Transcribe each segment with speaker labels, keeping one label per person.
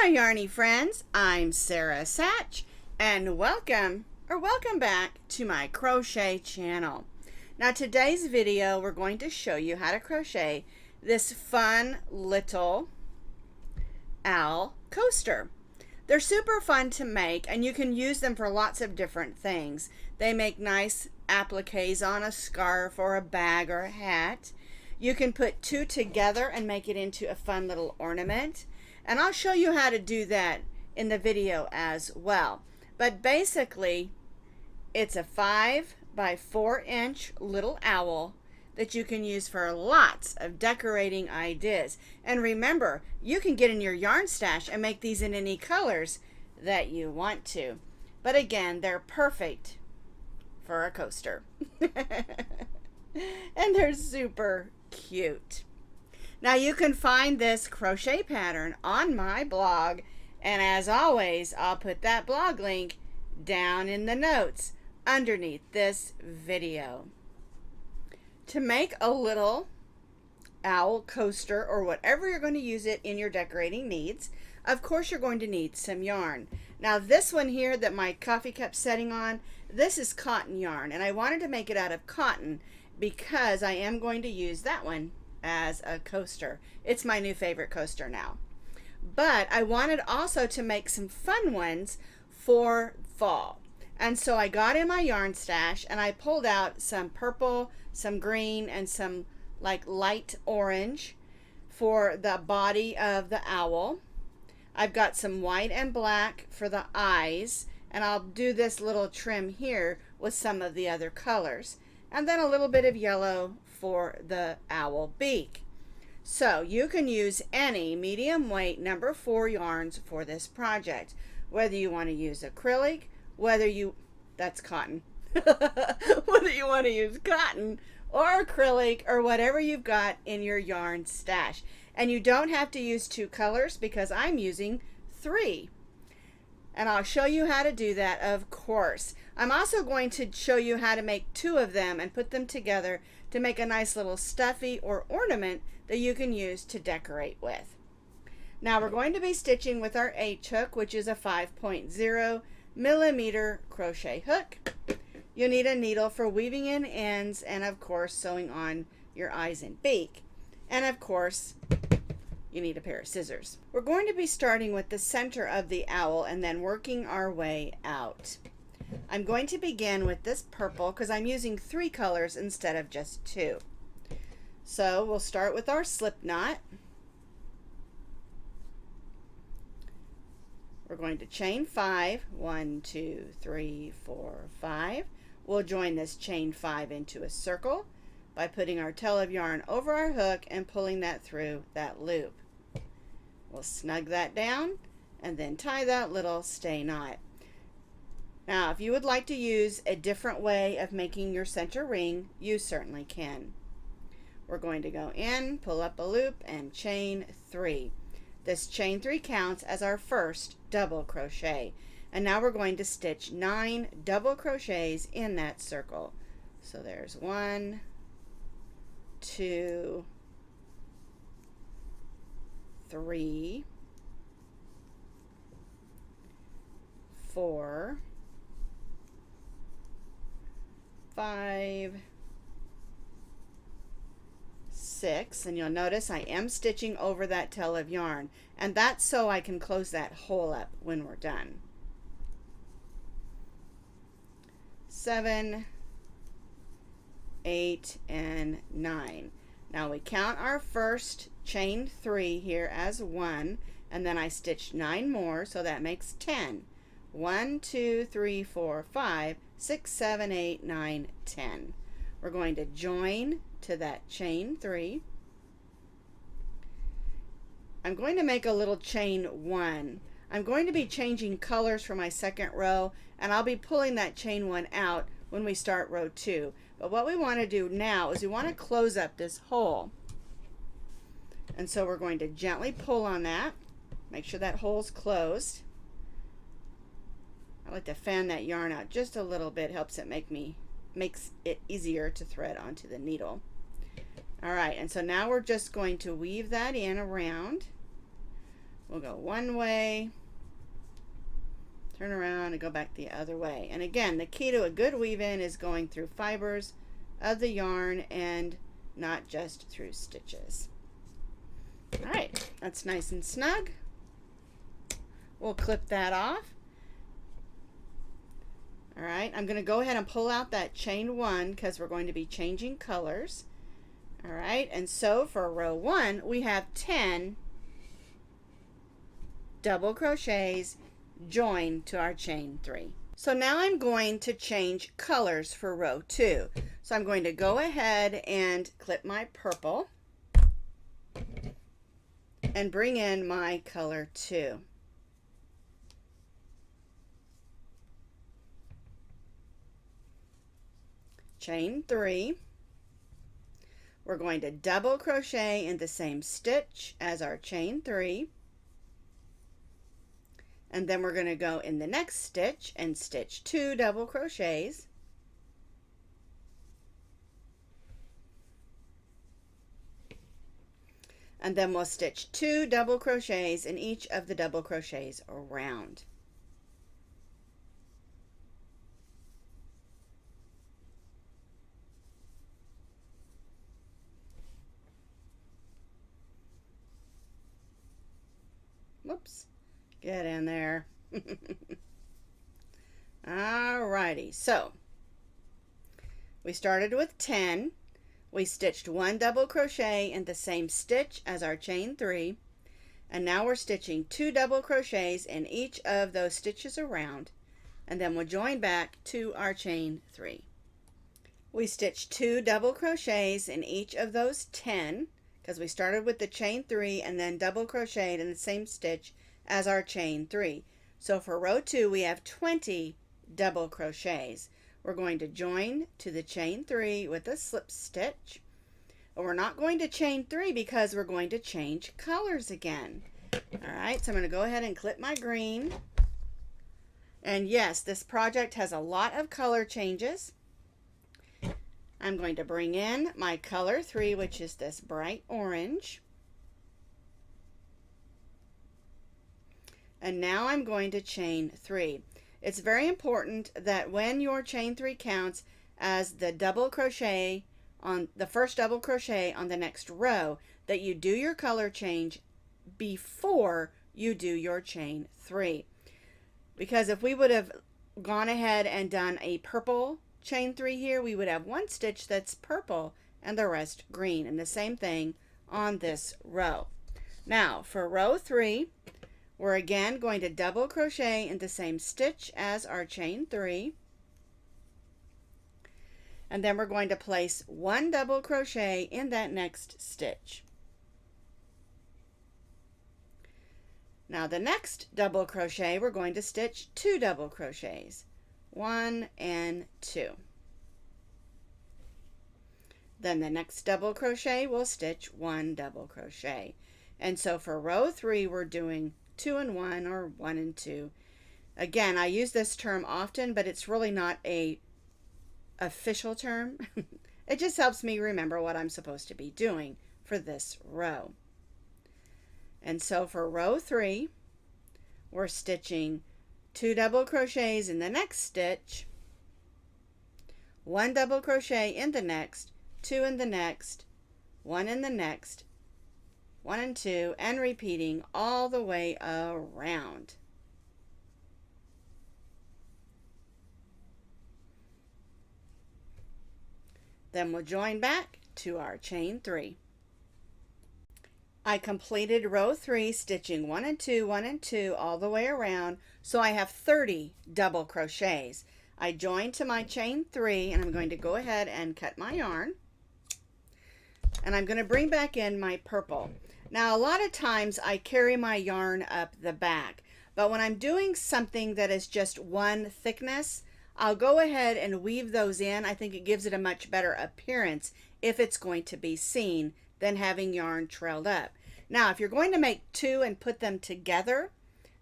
Speaker 1: my yarny friends, I'm Sara Sach, and welcome back to my crochet channel. Now today's video we're going to show you how to crochet this fun little owl coaster. They're super fun to make and you can use them for lots of different things. They make nice appliques on a scarf or a bag or a hat. You can put two together and make it into a fun little ornament. And I'll show you how to do that in the video as well. But basically, it's a 5 by 4 inch little owl that you can use for lots of decorating ideas. And remember, you can get in your yarn stash and make these in any colors that you want to. But again, they're perfect for a coaster. And they're super cute. Now you can find this crochet pattern on my blog, and as always, I'll put that blog link down in the notes underneath this video. To make a little owl coaster or whatever you're going to use it in your decorating needs, of course you're going to need some yarn. Now this one here that my coffee cup's setting on, this is cotton yarn, and I wanted to make it out of cotton because I am going to use that one as a coaster. It's my new favorite coaster now. But I wanted also to make some fun ones for fall. And so I got in my yarn stash and I pulled out some purple, some green, and some like light orange for the body of the owl. I've got some white and black for the eyes, and I'll do this little trim here with some of the other colors. And then a little bit of yellow for the owl beak. So you can use any medium weight number 4 yarns for this project, whether you want to use acrylic, that's cotton, whether you want to use cotton or acrylic or whatever you've got in your yarn stash. And you don't have to use 2 colors because I'm using 3. And I'll show you how to do that, of course. I'm also going to show you how to make 2 of them and put them together to make a nice little stuffy or ornament that you can use to decorate with. Now we're going to be stitching with our H hook, which is a 5.0 millimeter crochet hook. You'll need a needle for weaving in ends and of course sewing on your eyes and beak. And of course, you need a pair of scissors. We're going to be starting with the center of the owl and then working our way out. I'm going to begin with this purple because I'm using 3 colors instead of just 2. So we'll start with our slip knot. We're going to chain 5. 1, 2, 3, 4, 5. We'll join this chain 5 into a circle by putting our tail of yarn over our hook and pulling that through that loop. We'll snug that down and then tie that little stay knot. Now, if you would like to use a different way of making your center ring, you certainly can. We're going to go in, pull up a loop, and chain 3. This chain 3 counts as our first double crochet. And now we're going to stitch 9 double crochets in that circle. So there's 1, 2, 3, 4, 5, 6, and you'll notice I am stitching over that tail of yarn, and that's so I can close that hole up when we're done. 7, 8, and 9. Now we count our first chain 3 here as 1, and then I stitched 9 more, so that makes 10. 1, 2, 3, 4, 5, 6, 7, 8, 9, 10. We're going to join to that chain 3. I'm going to make a little chain 1. I'm going to be changing colors for my second row, and I'll be pulling that chain 1 out when we start row 2. But what we want to do now is we want to close up this hole. And so we're going to gently pull on that. Make sure that hole's closed. I like to fan that yarn out just a little bit. Helps it makes it easier to thread onto the needle. All right, and so now we're just going to weave that in around. We'll go one way, turn around and go back the other way. And again, the key to a good weave-in is going through fibers of the yarn and not just through stitches. All right, that's nice and snug. We'll clip that off. All right, I'm going to go ahead and pull out that chain 1 because we're going to be changing colors. All right, and so for row 1, we have 10 double crochets joined to our chain 3. So now I'm going to change colors for row 2. So I'm going to go ahead and clip my purple and bring in my color 2. Chain 3. We're going to double crochet in the same stitch as our chain 3. And then we're going to go in the next stitch and stitch 2 double crochets. And then we'll stitch 2 double crochets in each of the double crochets around. Whoops, get in there. Alrighty, so we started with 10. We stitched 1 double crochet in the same stitch as our chain 3, and now we're stitching 2 double crochets in each of those stitches around, and then we'll join back to our chain 3. We stitched 2 double crochets in each of those 10 because we started with the chain 3 and then double crocheted in the same stitch as our chain 3. So for row 2 we have 20 double crochets. We're going to join to the chain 3 with a slip stitch. But we're not going to chain 3 because we're going to change colors again. Alright, so I'm going to go ahead and clip my green. And yes, this project has a lot of color changes. I'm going to bring in my color 3, which is this bright orange. And now I'm going to chain 3. It's very important that when your chain 3 counts as the double crochet on the first double crochet on the next row, that you do your color change before you do your chain 3. Because if we would have gone ahead and done a purple chain 3 here, we would have one stitch that's purple and the rest green, and the same thing on this row. Now for row 3, we're again going to double crochet in the same stitch as our chain 3, and then we're going to place 1 double crochet in that next stitch. Now the next double crochet, we're going to stitch 2 double crochets, 1 and 2. Then the next double crochet, we'll stitch 1 double crochet. And so for row 3, we're doing 2 and 1 or 1 and 2. Again, I use this term often, but it's really not a official term. It just helps me remember what I'm supposed to be doing for this row. And so for row 3, we're stitching 2 double crochets in the next stitch, 1 double crochet in the next, 2 in the next, 1 in the next, 1 and 2, and repeating all the way around. Then we'll join back to our chain 3. I completed row 3 stitching 1 and 2, 1 and 2 all the way around, so I have 30 double crochets. I joined to my chain 3, and I'm going to go ahead and cut my yarn, and I'm going to bring back in my purple. Now a lot of times I carry my yarn up the back, but when I'm doing something that is just one thickness, I'll go ahead and weave those in. I think it gives it a much better appearance if it's going to be seen than having yarn trailed up. Now if you're going to make 2 and put them together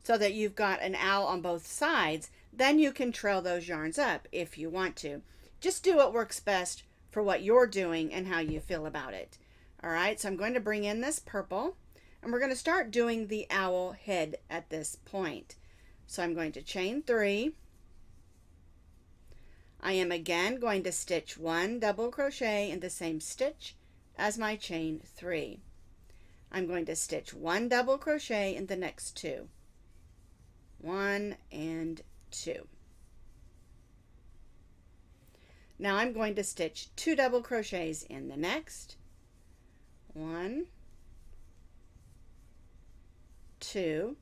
Speaker 1: so that you've got an owl on both sides, then you can trail those yarns up if you want to. Just do what works best for what you're doing and how you feel about it. Alright, so I'm going to bring in this purple. And we're going to start doing the owl head at this point. So I'm going to chain 3. I am again going to stitch 1 double crochet in the same stitch as my chain 3. I'm going to stitch 1 double crochet in the next 2. 1 and 2. Now I'm going to stitch 2 double crochets in the next. 1, 2,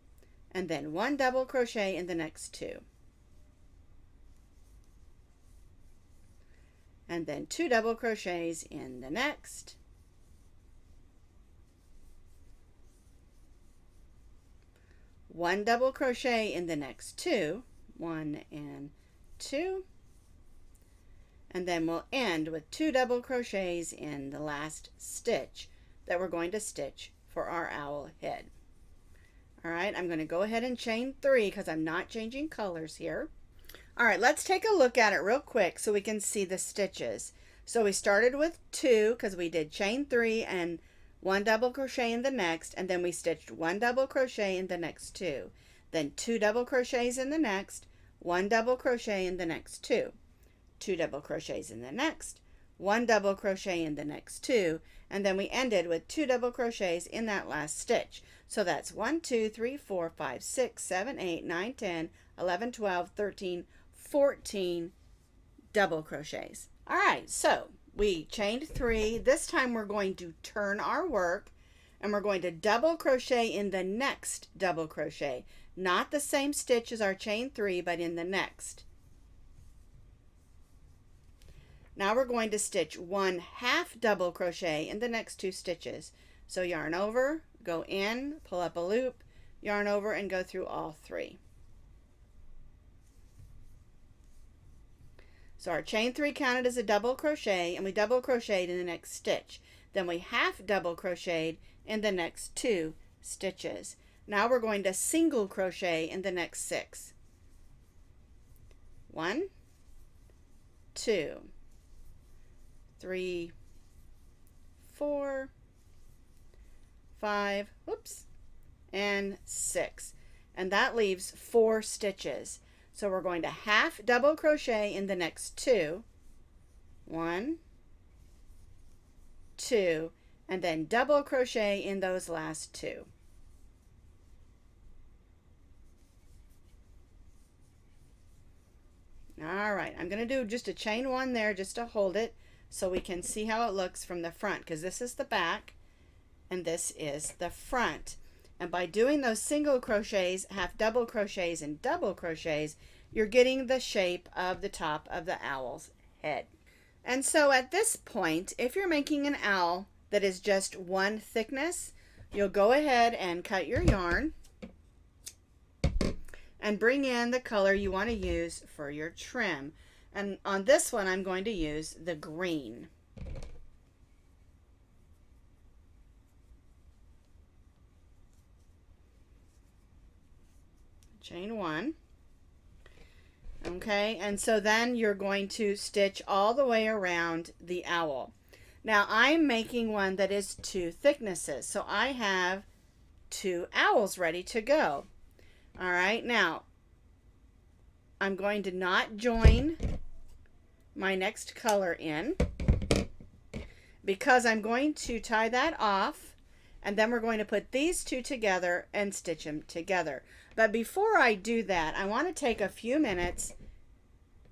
Speaker 1: and then 1 double crochet in the next 2. And then 2 double crochets in the next. 1 double crochet in the next 2. 1 and 2. And then we'll end with 2 double crochets in the last stitch that we're going to stitch for our owl head. All right, I'm going to go ahead and chain 3 because I'm not changing colors here. All right, let's take a look at it real quick so we can see the stitches. So we started with 2 because we did chain 3 and 1 double crochet in the next, and then we stitched 1 double crochet in the next 2. Then 2 double crochets in the next, 1 double crochet in the next 2. 2 double crochets in the next, 1 double crochet in the next 2, and then we ended with 2 double crochets in that last stitch. So that's 1, 2, 3, 4, 5, 6, 7, 8, 9, 10, 11, 12, 13, 14 double crochets. All right, so we chained 3. This time we're going to turn our work and we're going to double crochet in the next double crochet. Not the same stitch as our chain 3, but in the next. Now we're going to stitch 1 half double crochet in the next 2 stitches. So yarn over, go in, pull up a loop, yarn over, and go through all 3. So our chain 3 counted as a double crochet, and we double crocheted in the next stitch. Then we half double crocheted in the next 2 stitches. Now we're going to single crochet in the next 6. 1, 2, 3, 4, 5, whoops, and 6. And that leaves 4 stitches. So we're going to half double crochet in the next 2. 1, 2, and then double crochet in those last 2. All right, I'm going to do just a chain 1 there just to hold it so we can see how it looks from the front, because this is the back and this is the front. And by doing those single crochets, half double crochets, and double crochets, you're getting the shape of the top of the owl's head. And so at this point, if you're making an owl that is just 1 thickness, you'll go ahead and cut your yarn and bring in the color you want to use for your trim. And on this one, I'm going to use the green. Chain 1. Okay, and so then you're going to stitch all the way around the owl. Now I'm making one that is 2 thicknesses, so I have 2 owls ready to go. All right, now I'm going to not join my next color in because I'm going to tie that off, and then we're going to put these 2 together and stitch them together. But before I do that, I want to take a few minutes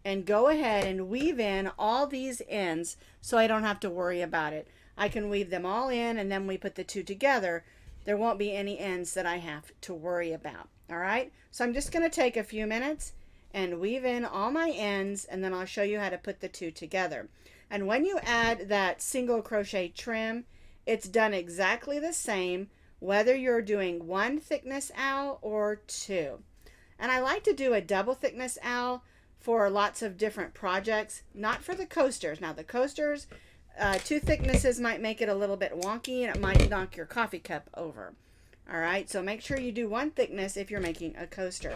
Speaker 1: and go ahead and weave in all these ends so I don't have to worry about it. I can weave them all in, and then we put the 2 together. There won't be any ends that I have to worry about. All right, so I'm just going to take a few minutes and weave in all my ends, and then I'll show you how to put the 2 together. And when you add that single crochet trim, it's done exactly the same whether you're doing 1 thickness owl or 2. And I like to do a double thickness owl for lots of different projects, not for the coasters. Now the coasters, 2 thicknesses might make it a little bit wonky, and it might knock your coffee cup over. All right, so make sure you do 1 thickness if you're making a coaster.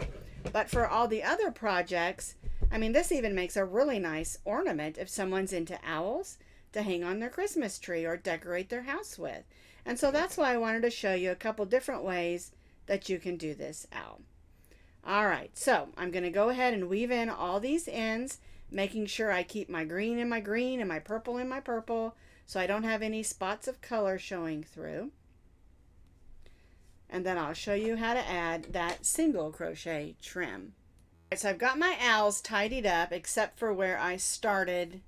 Speaker 1: But for all the other projects, I mean, this even makes a really nice ornament if someone's into owls to hang on their Christmas tree or decorate their house with. And so that's why I wanted to show you a couple different ways that you can do this owl. All right, so I'm going to go ahead and weave in all these ends, making sure I keep my green in my green and my purple in my purple, so I don't have any spots of color showing through. And then I'll show you how to add that single crochet trim. All right, so I've got my owls tidied up except for where I started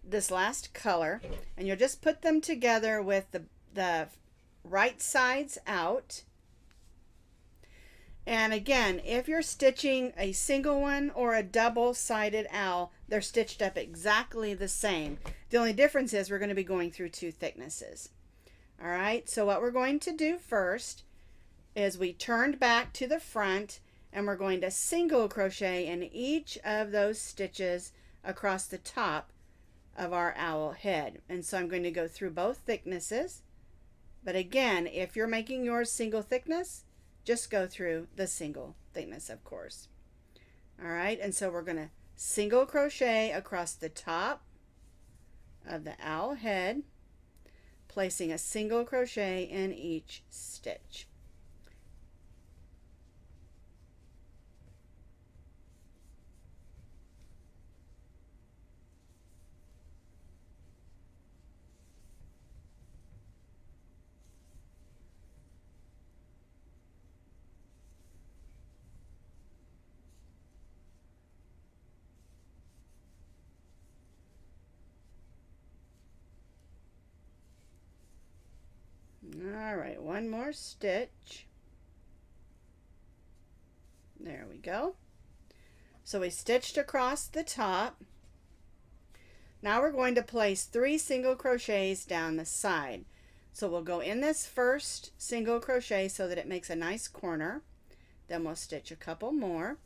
Speaker 1: this last color, and you'll just put them together with the right sides out. And again, if you're stitching a single one or a double-sided owl, they're stitched up exactly the same. The only difference is we're going to be going through two thicknesses. All right, so what we're going to do first is we turned back to the front, and we're going to single crochet in each of those stitches across the top of our owl head. And so I'm going to go through both thicknesses. But again, if you're making yours single thickness, just go through the single thickness, of course. All right, and so we're going to single crochet across the top of the owl head, placing a single crochet in each stitch. All right, one more stitch. There we go. So we stitched across the top. Now we're going to place 3 single crochets down the side. So we'll go in this first single crochet so that it makes a nice corner. Then we'll stitch a couple more.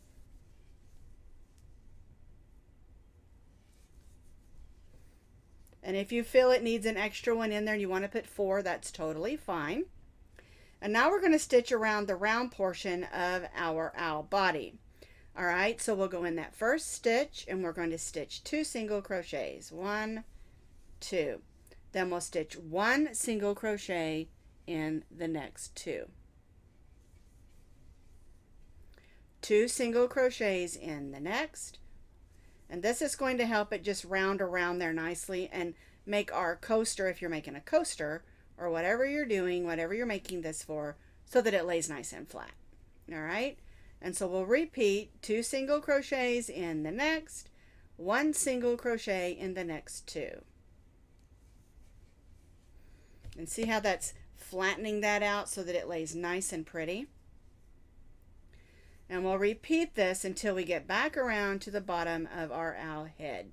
Speaker 1: And if you feel it needs an extra one in there and you want to put 4, that's totally fine. And now we're going to stitch around the round portion of our owl body. All right, so we'll go in that first stitch and we're going to stitch 2 single crochets. 1, 2. Then we'll stitch 1 single crochet in the next 2. 2 single crochets in the next. And this is going to help it just round around there nicely and make our coaster, if you're making a coaster or whatever you're doing, whatever you're making this for, so that it lays nice and flat. All right, and so we'll repeat 2 single crochets in the next, 1 single crochet in the next 2. And see how that's flattening that out so that it lays nice and pretty. And we'll repeat this until we get back around to the bottom of our owl head.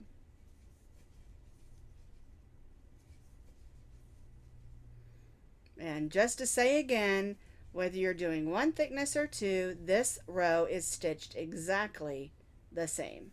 Speaker 1: And just to say again, whether you're doing 1 thickness or 2, this row is stitched exactly the same.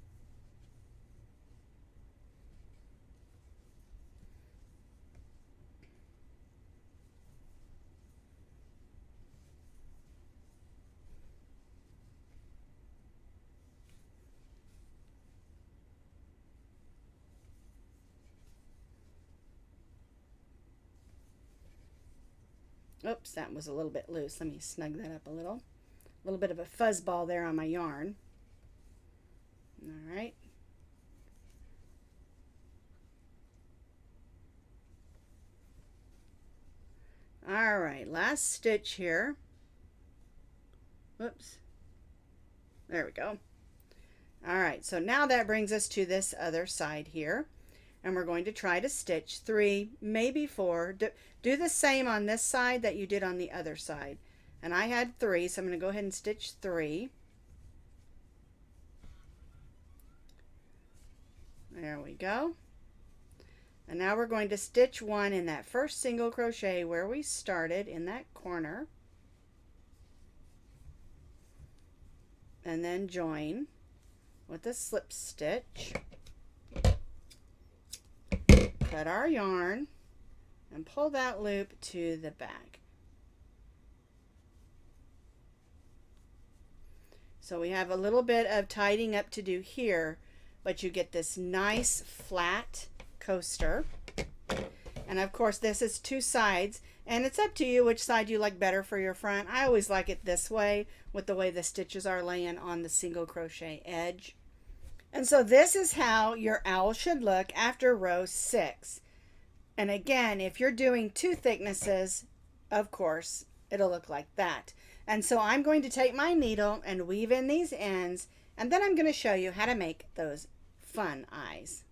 Speaker 1: Oops, that was a little bit loose. Let me snug that up a little. A little bit of a fuzz ball there on my yarn. All right. All right, last stitch here. Whoops. There we go. All right, so now that brings us to this other side here. And we're going to try to stitch 3, maybe 4. Do the same on this side that you did on the other side. And I had 3, so I'm going to go ahead and stitch 3. There we go. And now we're going to stitch 1 in that first single crochet where we started in that corner. And then join with a slip stitch. Cut our yarn and pull that loop to the back. So we have a little bit of tidying up to do here, but you get this nice flat coaster. And of course this is 2 sides, and it's up to you which side you like better for your front. I always like it this way with the way the stitches are laying on the single crochet edge. And so this is how your owl should look after row 6. And again, if you're doing 2 thicknesses, of course, it'll look like that. And so I'm going to take my needle and weave in these ends, and then I'm going to show you how to make those fun eyes.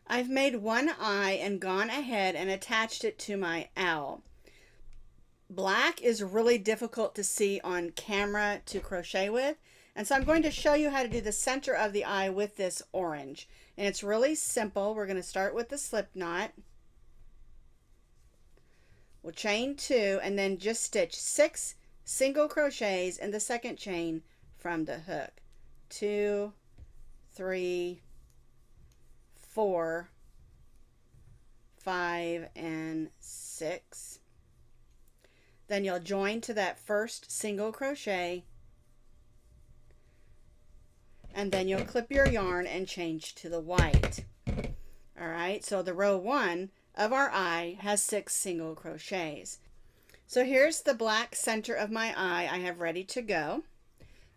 Speaker 1: I've made one eye and gone ahead and attached it to my owl. Black is really difficult to see on camera to crochet with, and so I'm going to show you how to do the center of the eye with this orange. And it's really simple. We're going to start with the slip knot. We'll chain 2 and then just stitch 6 single crochets in the second chain from the hook. 2, 3, 4, 5, and 6. Then you'll join to that first single crochet, and then you'll clip your yarn and change to the white. Alright, so the row 1 of our eye has 6 single crochets. So here's the black center of my eye I have ready to go.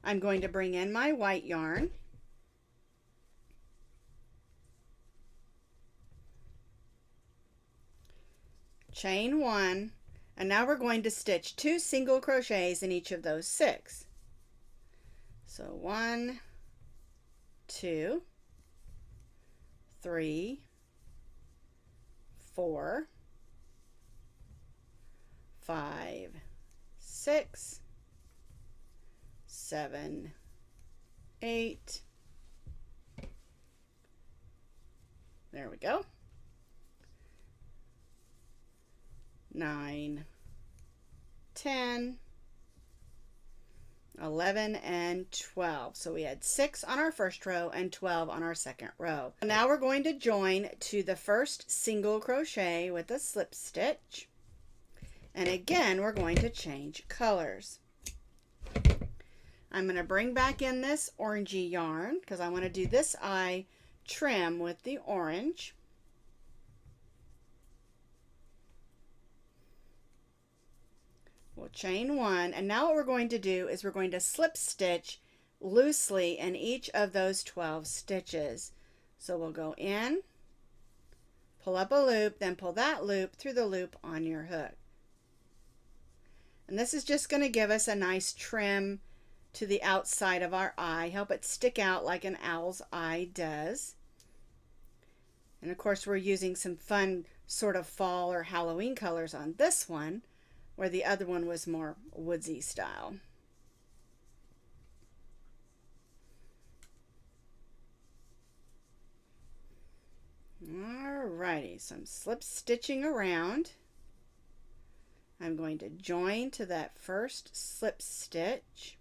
Speaker 1: I'm going to bring in my white yarn. Chain 1, and now we're going to stitch 2 single crochets in each of those 6. So 1, 2, 3, 4, 5, 6, 7, 8. There we go. 9, 10, 11, and 12. So we had 6 on our first row and 12 on our second row. Now we're going to join to the first single crochet with a slip stitch. And again, we're going to change colors. I'm going to bring back in this orangey yarn because I want to do this eye trim with the orange. We'll chain 1, and now what we're going to do is we're going to slip stitch loosely in each of those 12 stitches. So we'll go in, pull up a loop, then pull that loop through the loop on your hook. And this is just going to give us a nice trim to the outside of our eye, help it stick out like an owl's eye does. And of course we're using some fun sort of fall or Halloween colors on this one, where the other one was more woodsy style. Alrighty, so I'm slip stitching around. I'm going to join to that first slip stitch.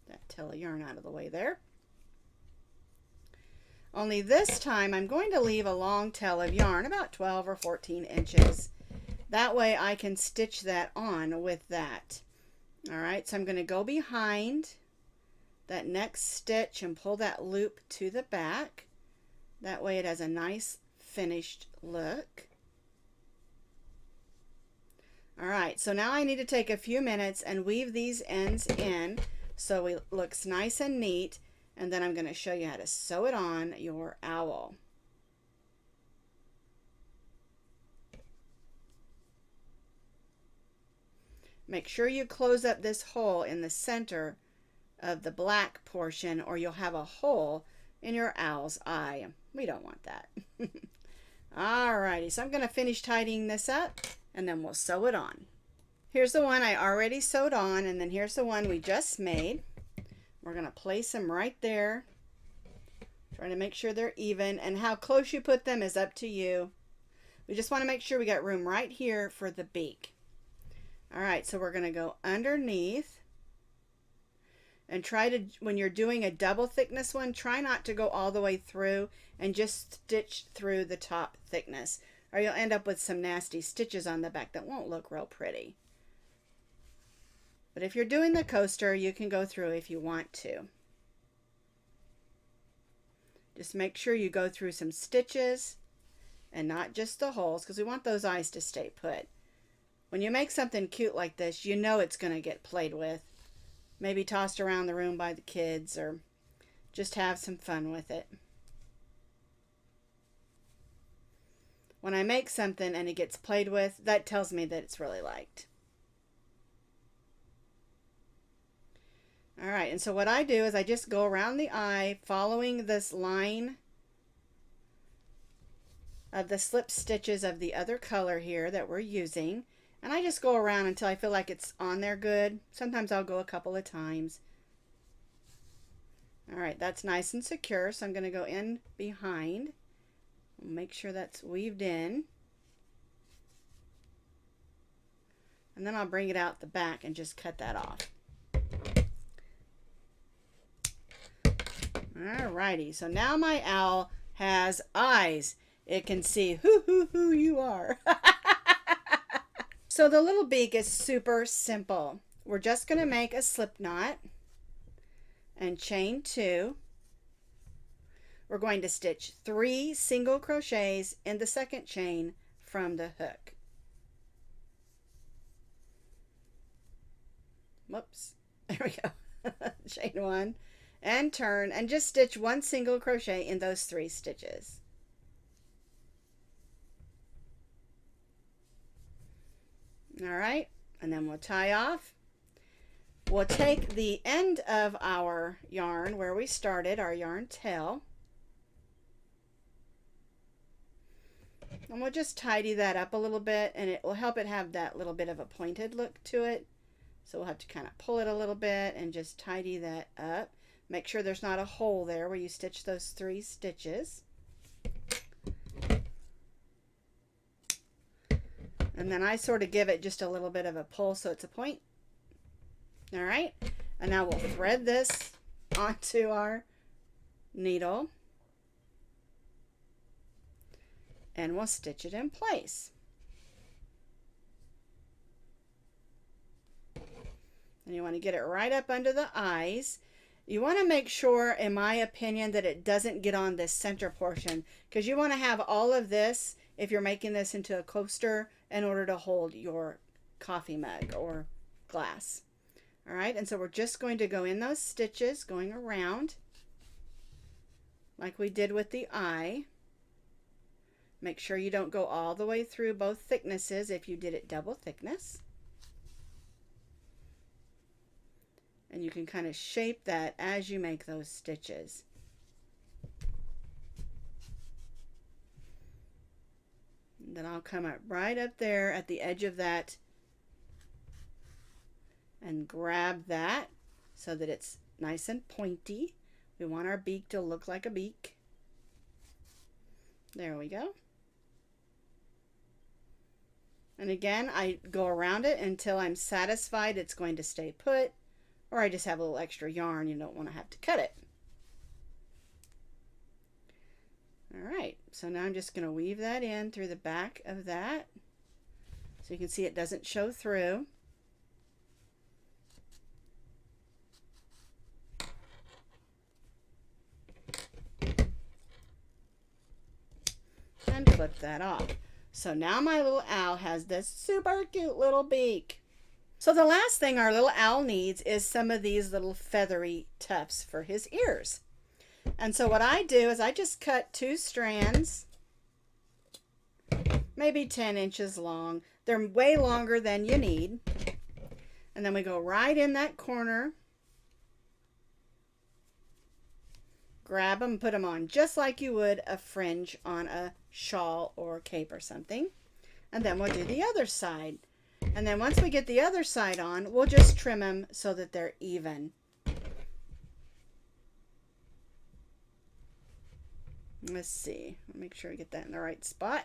Speaker 1: That tail of yarn out of the way there. Only this time I'm going to leave a long tail of yarn, about 12 or 14 inches. That way I can stitch that on with that. Alright, so I'm going to go behind that next stitch and pull that loop to the back. That way it has a nice finished look. Alright, so now I need to take a few minutes and weave these ends in so it looks nice and neat, and then I'm going to show you how to sew it on your owl. Make sure you close up this hole in the center of the black portion or you'll have a hole in your owl's eye. We don't want that. Alrighty, so I'm going to finish tidying this up and then we'll sew it on. Here's the one I already sewed on, and then here's the one we just made. We're going to place them right there. Trying to make sure they're even, and how close you put them is up to you. We just want to make sure we got room right here for the beak. Alright, so we're going to go underneath and try to, when you're doing a double thickness one, try not to go all the way through and just stitch through the top thickness, or you'll end up with some nasty stitches on the back that won't look real pretty. But if you're doing the coaster, you can go through if you want to. Just make sure you go through some stitches and not just the holes, because we want those eyes to stay put. When you make something cute like this, you know it's going to get played with. Maybe tossed around the room by the kids, or just have some fun with it. When I make something and it gets played with, that tells me that it's really liked. Alright, and so what I do is I just go around the eye following this line of the slip stitches of the other color here that we're using. And I just go around until I feel like it's on there good. Sometimes I'll go a couple of times. Alright, that's nice and secure, so I'm going to go in behind. Make sure that's weaved in. And then I'll bring it out the back and just cut that off. Alrighty, so now my owl has eyes. It can see who you are. So the little beak is super simple. We're just going to make a slip knot and chain 2. We're going to stitch 3 single crochets in the second chain from the hook. Whoops, there we go. Chain 1 and turn and just stitch 1 single crochet in those 3 stitches. Alright, and then we'll tie off. We'll take the end of our yarn where we started, our yarn tail, and we'll just tidy that up a little bit, and it will help it have that little bit of a pointed look to it. So we'll have to kind of pull it a little bit and just tidy that up. Make sure there's not a hole there where you stitch those 3 stitches. And then I sort of give it just a little bit of a pull so it's a point. All right, and now we'll thread this onto our needle and we'll stitch it in place. And you want to get it right up under the eyes. You want to make sure, in my opinion, that it doesn't get on this center portion, because you want to have all of this, if you're making this into a coaster, in order to hold your coffee mug or glass. All right, and so we're just going to go in those stitches, going around like we did with the eye. Make sure you don't go all the way through both thicknesses if you did it double thickness. And you can kind of shape that as you make those stitches. And then I'll come up right up there at the edge of that and grab that so that it's nice and pointy. We want our beak to look like a beak. There we go. And again, I go around it until I'm satisfied it's going to stay put, or I just have a little extra yarn. You don't want to have to cut it. All right, so now I'm just going to weave that in through the back of that so you can see it doesn't show through. And clip that off. So now my little owl has this super cute little beak. So the last thing our little owl needs is some of these little feathery tufts for his ears. And so what I do is I just cut 2 strands, maybe 10 inches long. They're way longer than you need. And then we go right in that corner, grab them, put them on just like you would a fringe on a shawl or cape or something. And then we'll do the other side. And then once we get the other side on, we'll just trim them so that they're even. Let's see. Make sure I get that in the right spot.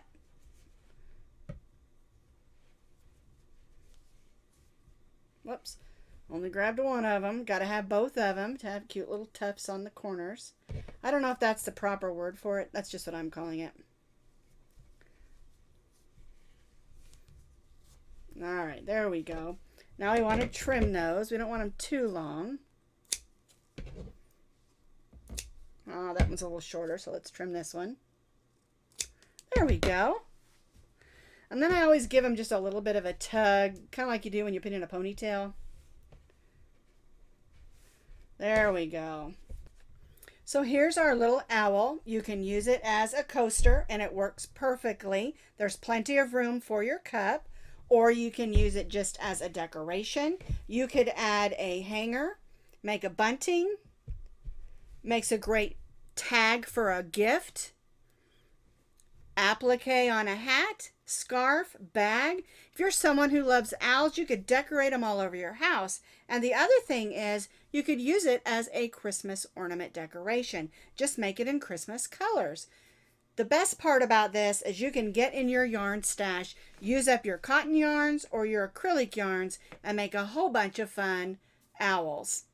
Speaker 1: Whoops. Only grabbed one of them. Got to have both of them to have cute little tufts on the corners. I don't know if that's the proper word for it. That's just what I'm calling it. Alright, there we go. Now we want to trim those. We don't want them too long. Oh, that one's a little shorter, so let's trim this one. There we go. And then I always give them just a little bit of a tug, kind of like you do when you put in a ponytail. There we go. So here's our little owl. You can use it as a coaster and it works perfectly. There's plenty of room for your cup, or you can use it just as a decoration. You could add a hanger, make a bunting, makes a great tag for a gift, applique on a hat, scarf, bag. If you're someone who loves owls, you could decorate them all over your house. And the other thing is you could use it as a Christmas ornament decoration. Just make it in Christmas colors. The best part about this is you can get in your yarn stash, use up your cotton yarns or your acrylic yarns, and make a whole bunch of fun owls.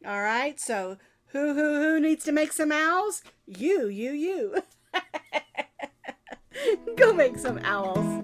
Speaker 1: All right, so who needs to make some owls? You. Go make some owls.